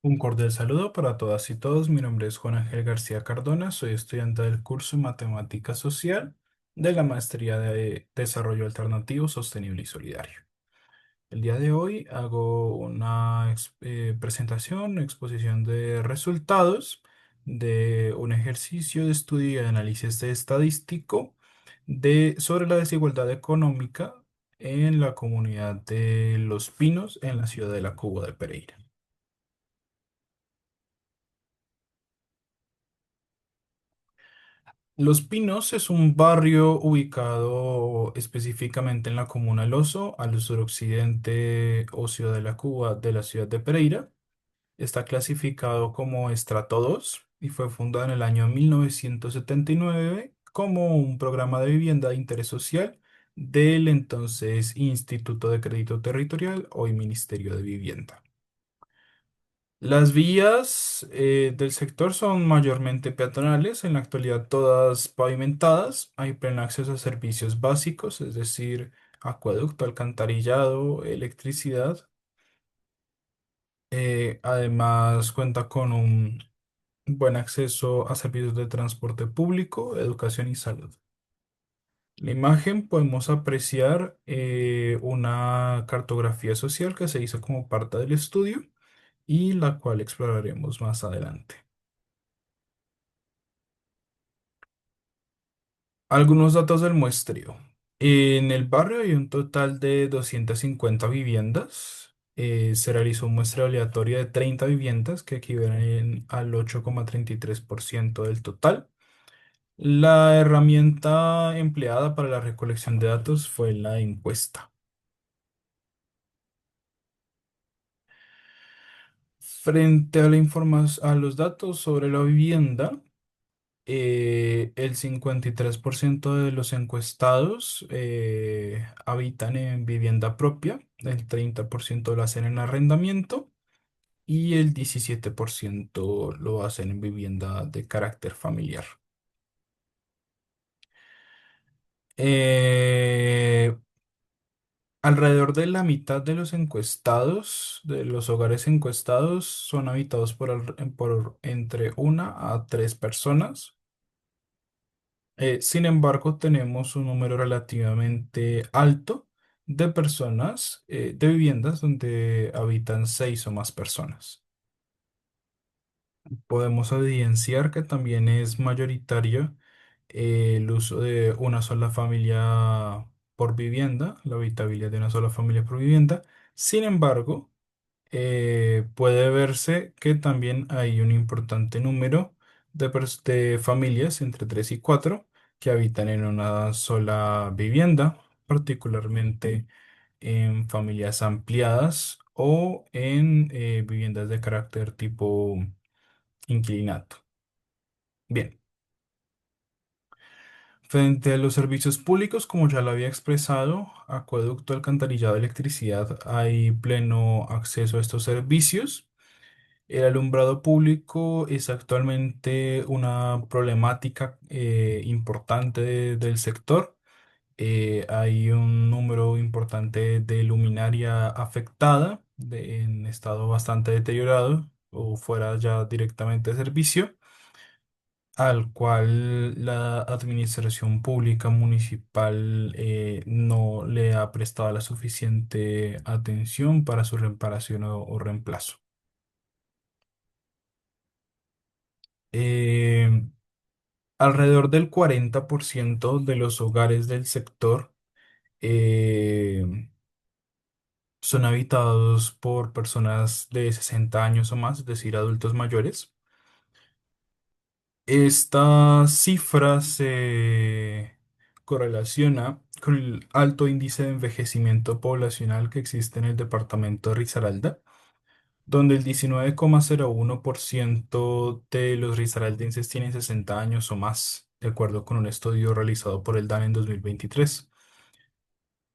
Un cordial saludo para todas y todos. Mi nombre es Juan Ángel García Cardona. Soy estudiante del curso en Matemática Social de la Maestría de Desarrollo Alternativo, Sostenible y Solidario. El día de hoy hago una presentación, exposición de resultados de un ejercicio de estudio y de análisis estadístico sobre la desigualdad económica en la comunidad de Los Pinos en la ciudad de La Cuba de Pereira. Los Pinos es un barrio ubicado específicamente en la comuna El Oso, al suroccidente o ciudad de la Cuba de la ciudad de Pereira. Está clasificado como estrato 2 y fue fundado en el año 1979 como un programa de vivienda de interés social del entonces Instituto de Crédito Territorial, hoy Ministerio de Vivienda. Las vías del sector son mayormente peatonales, en la actualidad todas pavimentadas. Hay pleno acceso a servicios básicos, es decir, acueducto, alcantarillado, electricidad. Además cuenta con un buen acceso a servicios de transporte público, educación y salud. En la imagen podemos apreciar una cartografía social que se hizo como parte del estudio y la cual exploraremos más adelante. Algunos datos del muestreo. En el barrio hay un total de 250 viviendas. Se realizó un muestreo aleatorio de 30 viviendas que equivalen al 8,33% del total. La herramienta empleada para la recolección de datos fue la encuesta. Frente a a los datos sobre la vivienda, el 53% de los encuestados habitan en vivienda propia, el 30% lo hacen en arrendamiento y el 17% lo hacen en vivienda de carácter familiar. Eh, Alrededor de la mitad de los encuestados, de los hogares encuestados, son habitados por entre una a tres personas. Sin embargo, tenemos un número relativamente alto de personas, de viviendas donde habitan seis o más personas. Podemos evidenciar que también es mayoritario el uso de una sola familia por vivienda, la habitabilidad de una sola familia por vivienda. Sin embargo, puede verse que también hay un importante número de familias entre 3 y 4 que habitan en una sola vivienda, particularmente en familias ampliadas o en viviendas de carácter tipo inquilinato. Bien, frente a los servicios públicos, como ya lo había expresado, acueducto, alcantarillado, electricidad, hay pleno acceso a estos servicios. El alumbrado público es actualmente una problemática importante del sector. Hay un número importante de luminaria afectada, en estado bastante deteriorado o fuera ya directamente de servicio, al cual la administración pública municipal no le ha prestado la suficiente atención para su reparación o reemplazo. Eh, Alrededor del 40% de los hogares del sector eh, son habitados por personas de 60 años o más, es decir, adultos mayores. Esta cifra se correlaciona con el alto índice de envejecimiento poblacional que existe en el departamento de Risaralda, donde el 19,01% de los risaraldenses tienen 60 años o más, de acuerdo con un estudio realizado por el DANE en 2023.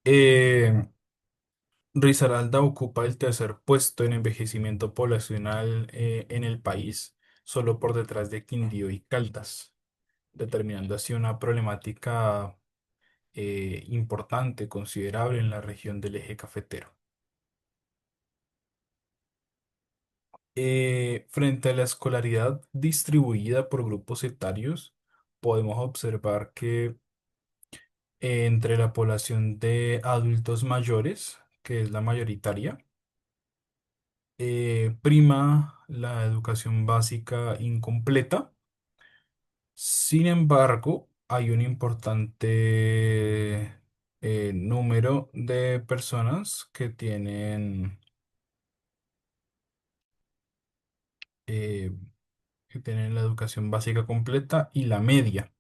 Eh, Risaralda ocupa el tercer puesto en envejecimiento poblacional en el país, solo por detrás de Quindío y Caldas, determinando así una problemática importante, considerable en la región del eje cafetero. Frente a la escolaridad distribuida por grupos etarios, podemos observar que entre la población de adultos mayores, que es la mayoritaria, prima la educación básica incompleta. Sin embargo, hay un importante número de personas eh, que tienen la educación básica completa y la media.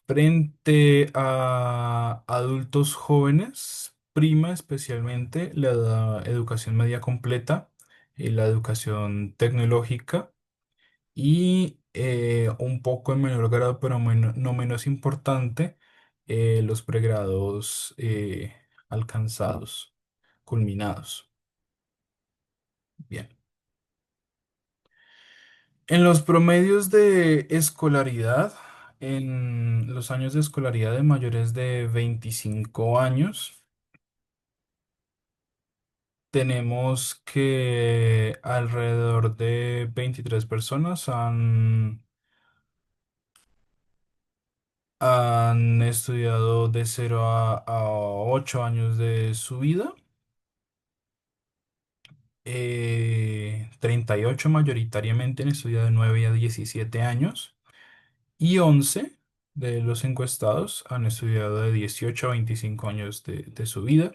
Frente a adultos jóvenes, prima especialmente la educación media completa y la educación tecnológica y un poco en menor grado, pero no menos importante, los pregrados alcanzados, culminados. Bien. En los promedios de escolaridad, en los años de escolaridad de mayores de 25 años, tenemos que alrededor de 23 personas han estudiado de 0 a 8 años de su vida. 38 mayoritariamente han estudiado de 9 a 17 años. Y 11 de los encuestados han estudiado de 18 a 25 años de su vida,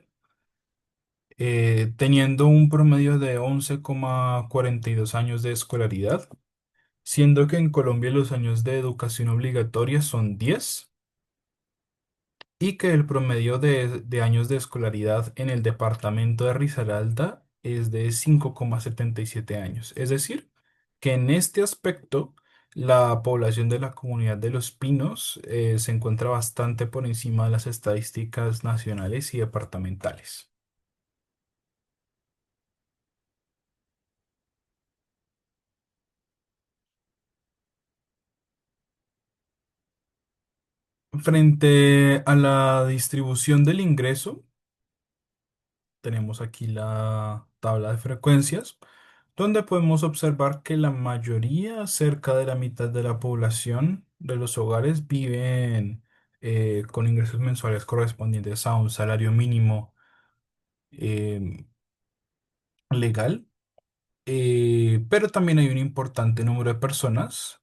teniendo un promedio de 11,42 años de escolaridad, siendo que en Colombia los años de educación obligatoria son 10 y que el promedio de años de escolaridad en el departamento de Risaralda es de 5,77 años. Es decir, que en este aspecto la población de la comunidad de Los Pinos se encuentra bastante por encima de las estadísticas nacionales y departamentales. Frente a la distribución del ingreso, tenemos aquí la tabla de frecuencias, donde podemos observar que la mayoría, cerca de la mitad de la población de los hogares, viven con ingresos mensuales correspondientes a un salario mínimo eh, legal. Pero también hay un importante número de personas,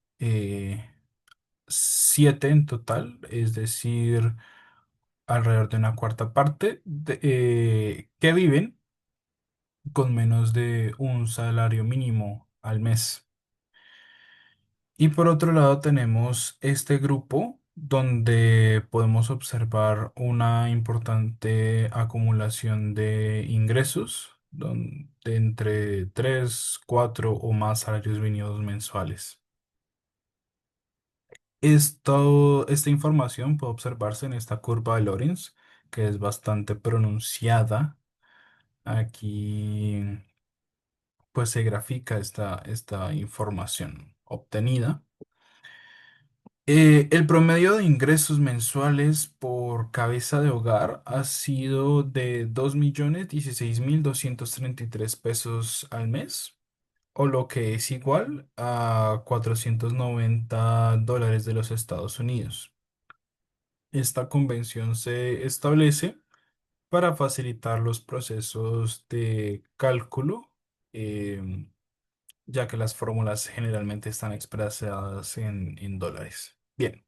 7 en total, es decir, alrededor de una cuarta parte, que viven con menos de un salario mínimo al mes. Y por otro lado tenemos este grupo donde podemos observar una importante acumulación de ingresos, de entre 3, 4 o más salarios mínimos mensuales. Esta información puede observarse en esta curva de Lorenz, que es bastante pronunciada. Aquí pues se grafica esta información obtenida. El promedio de ingresos mensuales por cabeza de hogar ha sido de 2.016.233 pesos al mes, o lo que es igual a $490 de los Estados Unidos. Esta convención se establece para facilitar los procesos de cálculo, em, ya que las fórmulas generalmente están expresadas en dólares. Bien.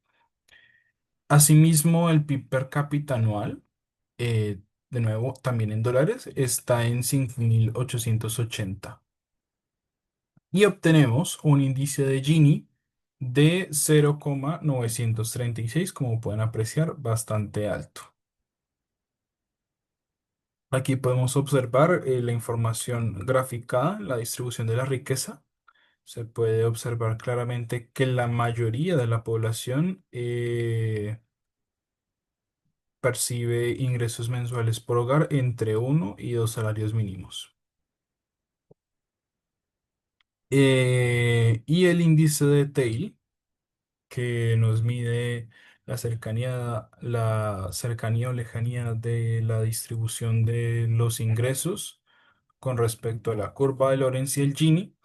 Asimismo, el PIB per cápita anual, de nuevo, también en dólares, está en 5.880. Y obtenemos un índice de Gini de 0,936, como pueden apreciar, bastante alto. Aquí podemos observar la información graficada, la distribución de la riqueza. Se puede observar claramente que la mayoría de la población percibe ingresos mensuales por hogar entre 1 y 2 salarios mínimos. Y el índice de Tail, que nos mide la cercanía o lejanía de la distribución de los ingresos con respecto a la curva de Lorenz y el Gini,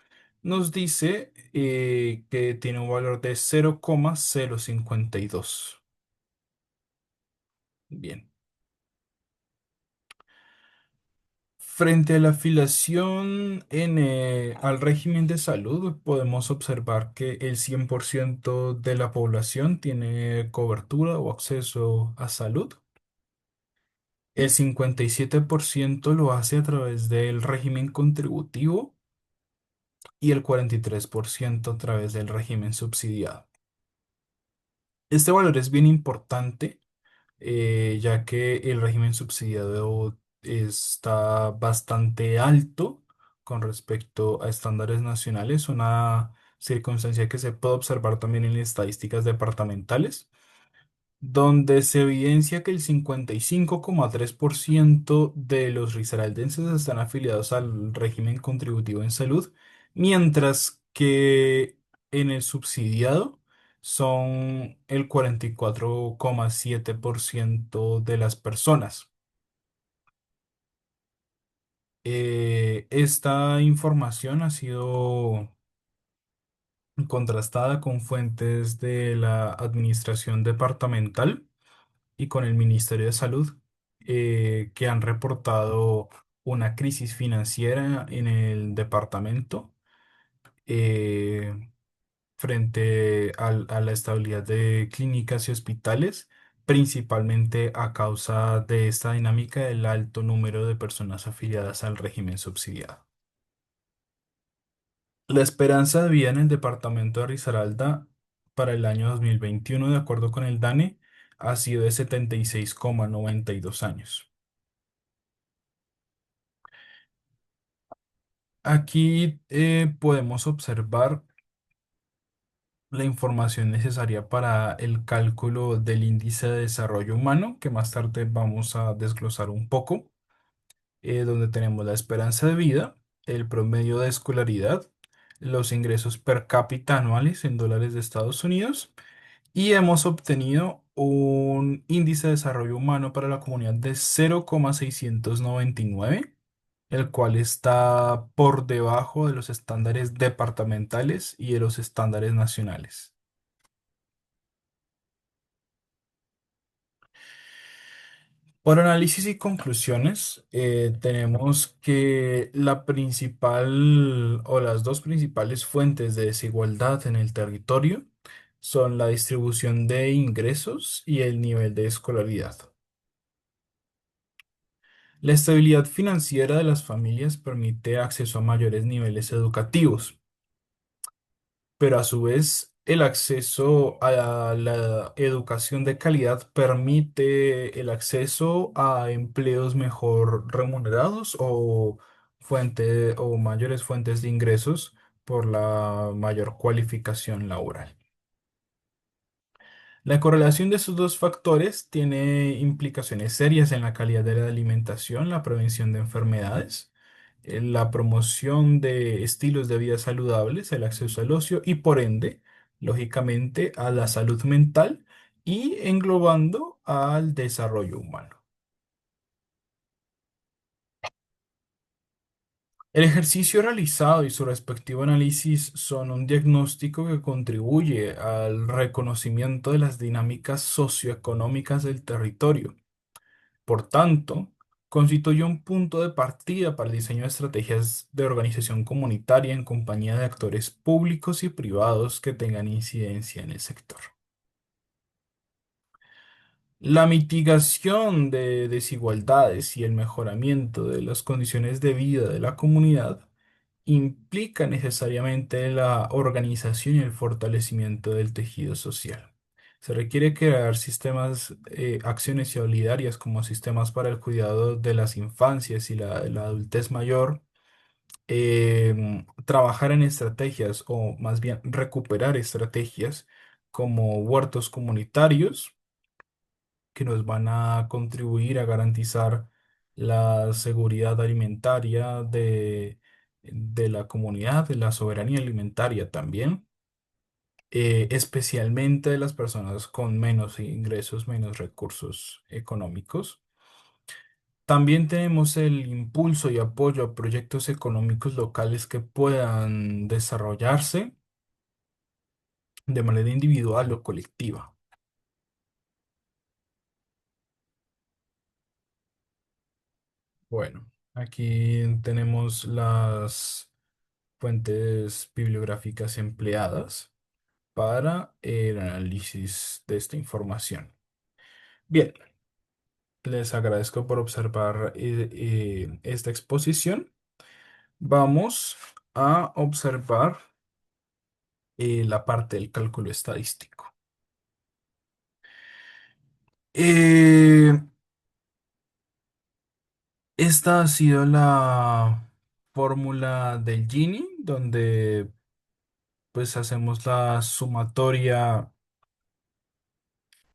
nos dice que tiene un valor de 0,052. Bien. Frente a la afiliación al régimen de salud, podemos observar que el 100% de la población tiene cobertura o acceso a salud. El 57% lo hace a través del régimen contributivo y el 43% a través del régimen subsidiado. Este valor es bien importante, ya que el régimen subsidiado está bastante alto con respecto a estándares nacionales, una circunstancia que se puede observar también en estadísticas departamentales, donde se evidencia que el 55,3% de los risaraldenses están afiliados al régimen contributivo en salud, mientras que en el subsidiado son el 44,7% de las personas. Esta información ha sido contrastada con fuentes de la administración departamental y con el Ministerio de Salud, que han reportado una crisis financiera en el departamento, eh, frente a la estabilidad de clínicas y hospitales, principalmente a causa de esta dinámica del alto número de personas afiliadas al régimen subsidiado. La esperanza de vida en el departamento de Risaralda para el año 2021, de acuerdo con el DANE, ha sido de 76,92 años. Aquí podemos observar la información necesaria para el cálculo del índice de desarrollo humano, que más tarde vamos a desglosar un poco, donde tenemos la esperanza de vida, el promedio de escolaridad, los ingresos per cápita anuales en dólares de Estados Unidos, y hemos obtenido un índice de desarrollo humano para la comunidad de 0,699, el cual está por debajo de los estándares departamentales y de los estándares nacionales. Por análisis y conclusiones, tenemos que la principal o las dos principales fuentes de desigualdad en el territorio son la distribución de ingresos y el nivel de escolaridad. La estabilidad financiera de las familias permite acceso a mayores niveles educativos, pero a su vez el acceso a la educación de calidad permite el acceso a empleos mejor remunerados o o mayores fuentes de ingresos por la mayor cualificación laboral. La correlación de estos dos factores tiene implicaciones serias en la calidad de la alimentación, la prevención de enfermedades, la promoción de estilos de vida saludables, el acceso al ocio y por ende, lógicamente, a la salud mental y englobando al desarrollo humano. El ejercicio realizado y su respectivo análisis son un diagnóstico que contribuye al reconocimiento de las dinámicas socioeconómicas del territorio. Por tanto, constituye un punto de partida para el diseño de estrategias de organización comunitaria en compañía de actores públicos y privados que tengan incidencia en el sector. La mitigación de desigualdades y el mejoramiento de las condiciones de vida de la comunidad implica necesariamente la organización y el fortalecimiento del tejido social. Se requiere crear sistemas, acciones solidarias como sistemas para el cuidado de las infancias y la adultez mayor, trabajar en estrategias o más bien recuperar estrategias como huertos comunitarios que nos van a contribuir a garantizar la seguridad alimentaria de la comunidad, de la soberanía alimentaria también, especialmente de las personas con menos ingresos, menos recursos económicos. También tenemos el impulso y apoyo a proyectos económicos locales que puedan desarrollarse de manera individual o colectiva. Bueno, aquí tenemos las fuentes bibliográficas empleadas para el análisis de esta información. Bien, les agradezco por observar esta exposición. Vamos a observar la parte del cálculo estadístico. Eh, Esta ha sido la fórmula del Gini, donde pues hacemos la sumatoria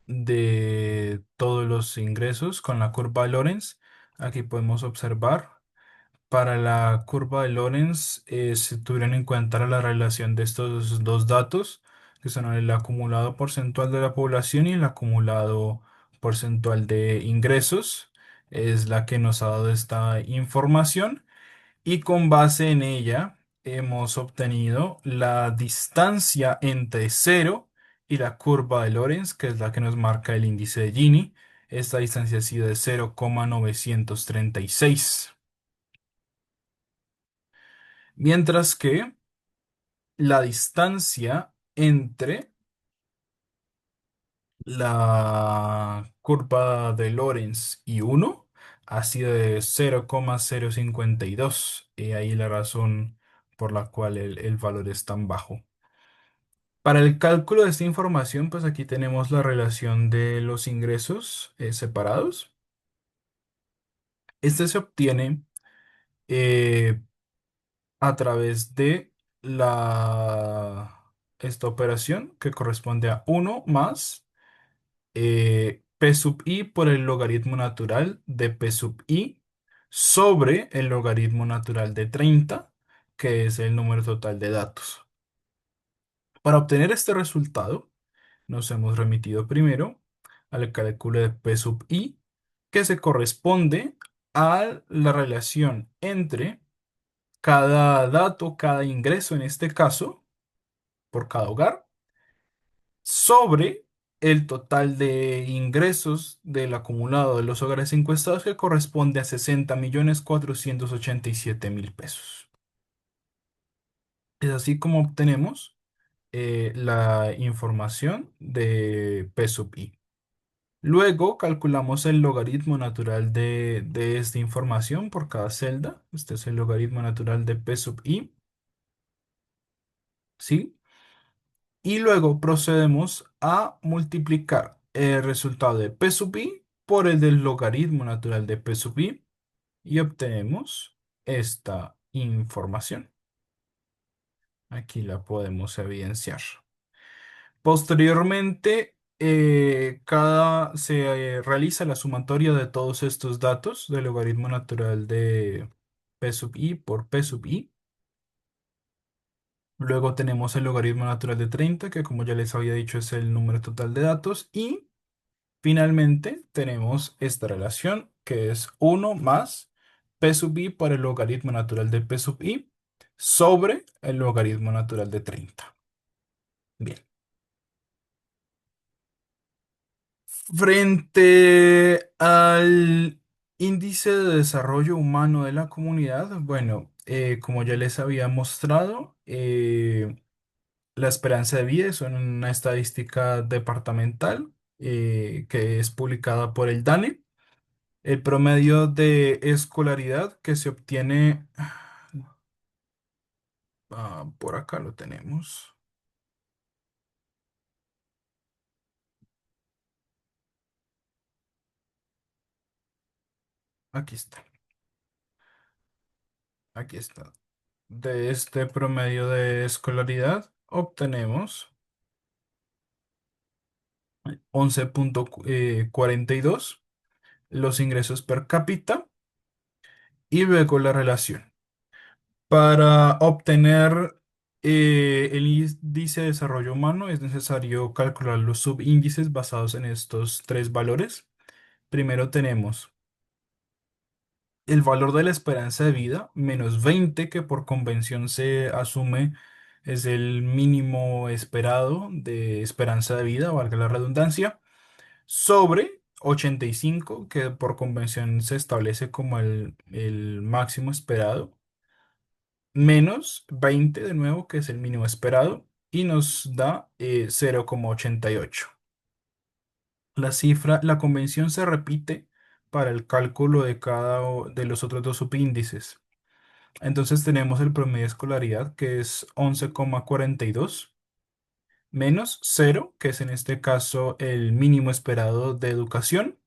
de todos los ingresos con la curva de Lorenz. Aquí podemos observar para la curva de Lorenz se tuvieron en cuenta la relación de estos dos datos, que son el acumulado porcentual de la población y el acumulado porcentual de ingresos. Es la que nos ha dado esta información y con base en ella hemos obtenido la distancia entre cero y la curva de Lorenz, que es la que nos marca el índice de Gini. Esta distancia ha sido de 0,936. Mientras que la distancia entre la curva de Lorenz y uno ha sido de 0,052. Y ahí la razón por la cual el valor es tan bajo. Para el cálculo de esta información, pues aquí tenemos la relación de los ingresos separados. Este se obtiene eh, a través de esta operación que corresponde a uno más P sub i por el logaritmo natural de P sub i sobre el logaritmo natural de 30, que es el número total de datos. Para obtener este resultado, nos hemos remitido primero al cálculo de P sub i, que se corresponde a la relación entre cada dato, cada ingreso en este caso, por cada hogar, sobre el total de ingresos del acumulado de los hogares encuestados que corresponde a 60.487.000 pesos. Es así como obtenemos la información de P sub i. Luego calculamos el logaritmo natural de esta información por cada celda. Este es el logaritmo natural de P sub i, ¿sí? Y luego procedemos a multiplicar el resultado de P sub i por el del logaritmo natural de P sub i y obtenemos esta información. Aquí la podemos evidenciar. Posteriormente, se realiza la sumatoria de todos estos datos del logaritmo natural de P sub i por P sub i. Luego tenemos el logaritmo natural de 30, que como ya les había dicho es el número total de datos. Y finalmente tenemos esta relación que es uno más P sub i por el logaritmo natural de P sub i sobre el logaritmo natural de 30. Bien. Frente al índice de desarrollo humano de la comunidad, bueno, como ya les había mostrado, la esperanza de vida es una estadística departamental que es publicada por el DANE. El promedio de escolaridad que se obtiene, por acá lo tenemos. Aquí está, aquí está. De este promedio de escolaridad obtenemos 11,42 los ingresos per cápita y luego la relación. Para obtener el índice de desarrollo humano es necesario calcular los subíndices basados en estos tres valores. Primero tenemos el valor de la esperanza de vida, menos 20, que por convención se asume es el mínimo esperado de esperanza de vida, valga la redundancia, sobre 85, que por convención se establece como el máximo esperado, menos 20 de nuevo, que es el mínimo esperado, y nos da 0,88. La convención se repite para el cálculo de de los otros dos subíndices. Entonces tenemos el promedio de escolaridad, que es 11,42, menos 0, que es en este caso el mínimo esperado de educación,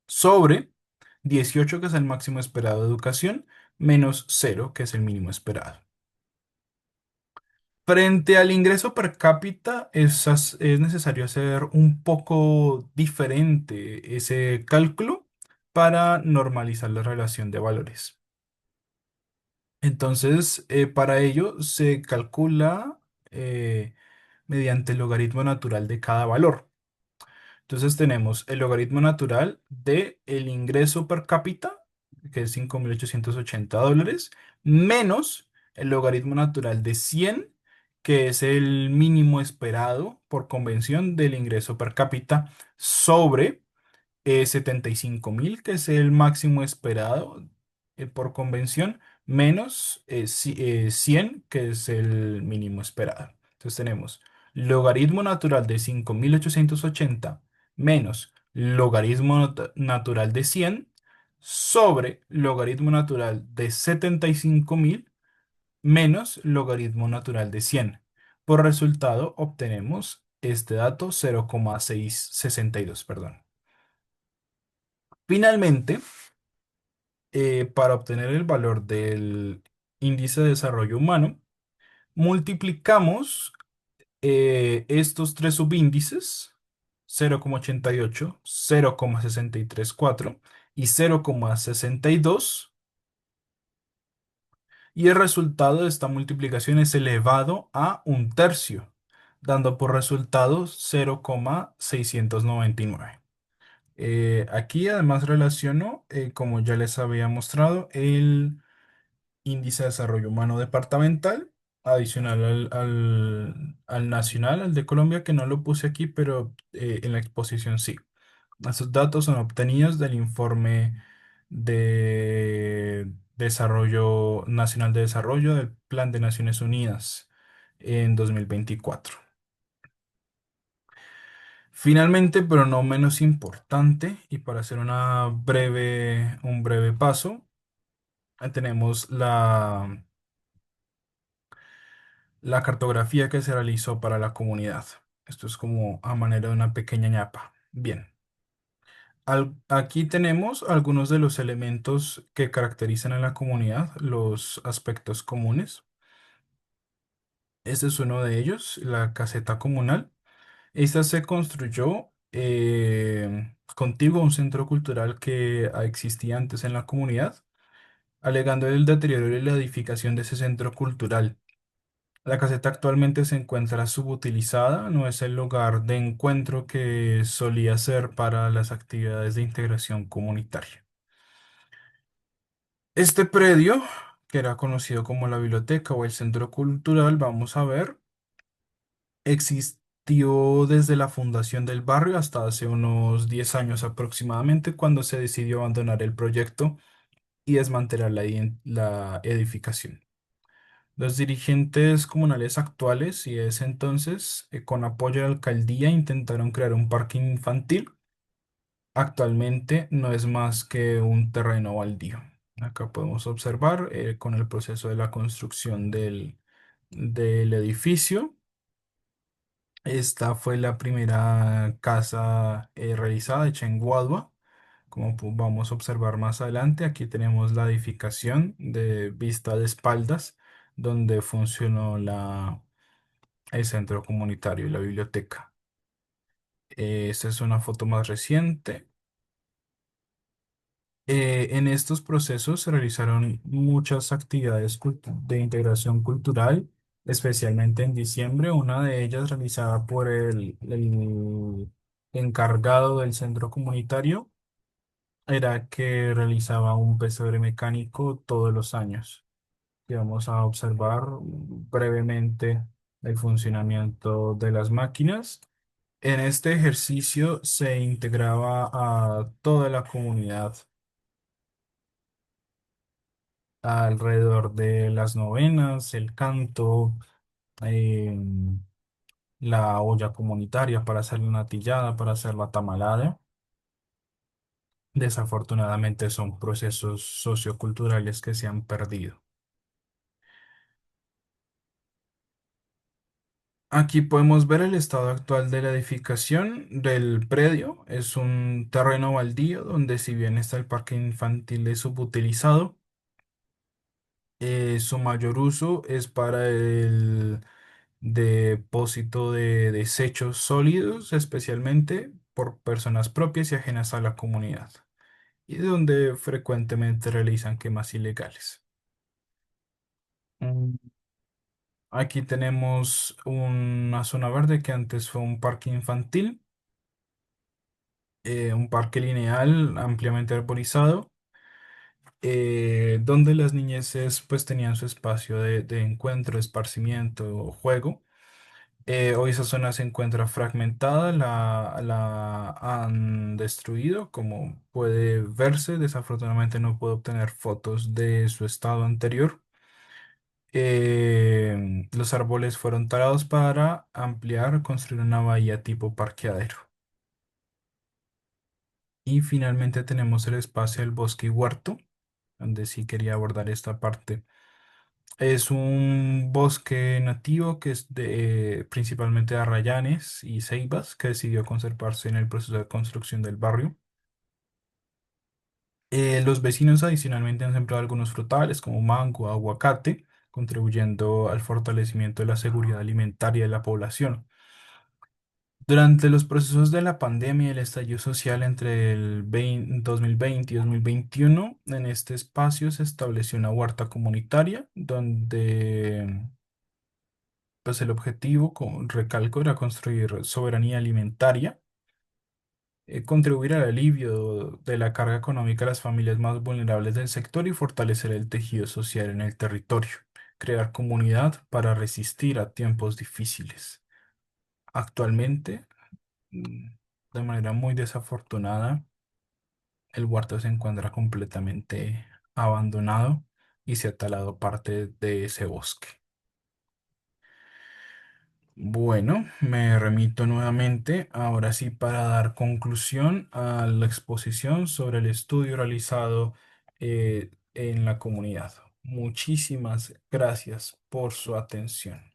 sobre 18, que es el máximo esperado de educación, menos 0, que es el mínimo esperado. Frente al ingreso per cápita, es necesario hacer un poco diferente ese cálculo para normalizar la relación de valores. Entonces, para ello se calcula eh, mediante el logaritmo natural de cada valor. Entonces tenemos el logaritmo natural de el ingreso per cápita, que es $5.880, menos el logaritmo natural de 100, que es el mínimo esperado por convención del ingreso per cápita, sobre 75.000, que es el máximo esperado por convención, menos 100, que es el mínimo esperado. Entonces tenemos logaritmo natural de 5.880 menos logaritmo natural de 100 sobre logaritmo natural de 75.000 menos logaritmo natural de 100. Por resultado, obtenemos este dato 0,662, perdón. Finalmente, para obtener el valor del índice de desarrollo humano, multiplicamos estos tres subíndices, 0,88, 0,634 y 0,62, y el resultado de esta multiplicación es elevado a un tercio, dando por resultado 0,699. Aquí además relaciono, como ya les había mostrado, el índice de desarrollo humano departamental, adicional al nacional, al de Colombia, que no lo puse aquí, pero en la exposición sí. Estos datos son obtenidos del informe de Desarrollo Nacional de Desarrollo del Plan de Naciones Unidas en 2024. Finalmente, pero no menos importante, y para hacer un breve paso, tenemos la cartografía que se realizó para la comunidad. Esto es como a manera de una pequeña ñapa. Bien, aquí tenemos algunos de los elementos que caracterizan a la comunidad, los aspectos comunes. Este es uno de ellos, la caseta comunal. Esta se construyó contiguo a un centro cultural que existía antes en la comunidad, alegando el deterioro y la edificación de ese centro cultural. La caseta actualmente se encuentra subutilizada, no es el lugar de encuentro que solía ser para las actividades de integración comunitaria. Este predio, que era conocido como la biblioteca o el centro cultural, vamos a ver, existió desde la fundación del barrio hasta hace unos 10 años aproximadamente, cuando se decidió abandonar el proyecto y desmantelar la edificación. Los dirigentes comunales actuales y de ese entonces, con apoyo de la alcaldía, intentaron crear un parque infantil. Actualmente no es más que un terreno baldío. Acá podemos observar con el proceso de la construcción del edificio. Esta fue la primera casa realizada hecha en Guadua. Como vamos a observar más adelante, aquí tenemos la edificación de vista de espaldas, donde funcionó el centro comunitario y la biblioteca. Esta es una foto más reciente. En estos procesos se realizaron muchas actividades de integración cultural, especialmente en diciembre, una de ellas realizada por el encargado del centro comunitario, era que realizaba un pesebre mecánico todos los años. Y vamos a observar brevemente el funcionamiento de las máquinas. En este ejercicio se integraba a toda la comunidad alrededor de las novenas, el canto, em, la olla comunitaria para hacer la natillada, para hacer la tamalada. Desafortunadamente son procesos socioculturales que se han perdido. Aquí podemos ver el estado actual de la edificación del predio. Es un terreno baldío donde si bien está el parque infantil es subutilizado, su mayor uso es para el depósito de desechos sólidos, especialmente por personas propias y ajenas a la comunidad, y donde frecuentemente realizan quemas ilegales. Mm, Aquí tenemos una zona verde que antes fue un parque infantil, un parque lineal ampliamente arborizado, donde las niñeces pues tenían su espacio de encuentro, esparcimiento, juego. Hoy esa zona se encuentra fragmentada, la han destruido, como puede verse. Desafortunadamente no puedo obtener fotos de su estado anterior. Los árboles fueron talados para ampliar, construir una bahía tipo parqueadero. Y finalmente tenemos el espacio del bosque y huerto, donde sí quería abordar esta parte. Es un bosque nativo que es principalmente de arrayanes y ceibas que decidió conservarse en el proceso de construcción del barrio. Los vecinos adicionalmente han sembrado algunos frutales como mango, aguacate, contribuyendo al fortalecimiento de la seguridad alimentaria de la población. Durante los procesos de la pandemia y el estallido social entre el 2020 y 2021, en este espacio se estableció una huerta comunitaria donde pues el objetivo, con recalco, era construir soberanía alimentaria, contribuir al alivio de la carga económica a las familias más vulnerables del sector y fortalecer el tejido social en el territorio, crear comunidad para resistir a tiempos difíciles. Actualmente, mm, de manera muy desafortunada, el huerto se encuentra completamente abandonado y se ha talado parte de ese bosque. Bueno, me remito nuevamente, ahora sí, para dar conclusión a la exposición sobre el estudio realizado en la comunidad. Muchísimas gracias por su atención.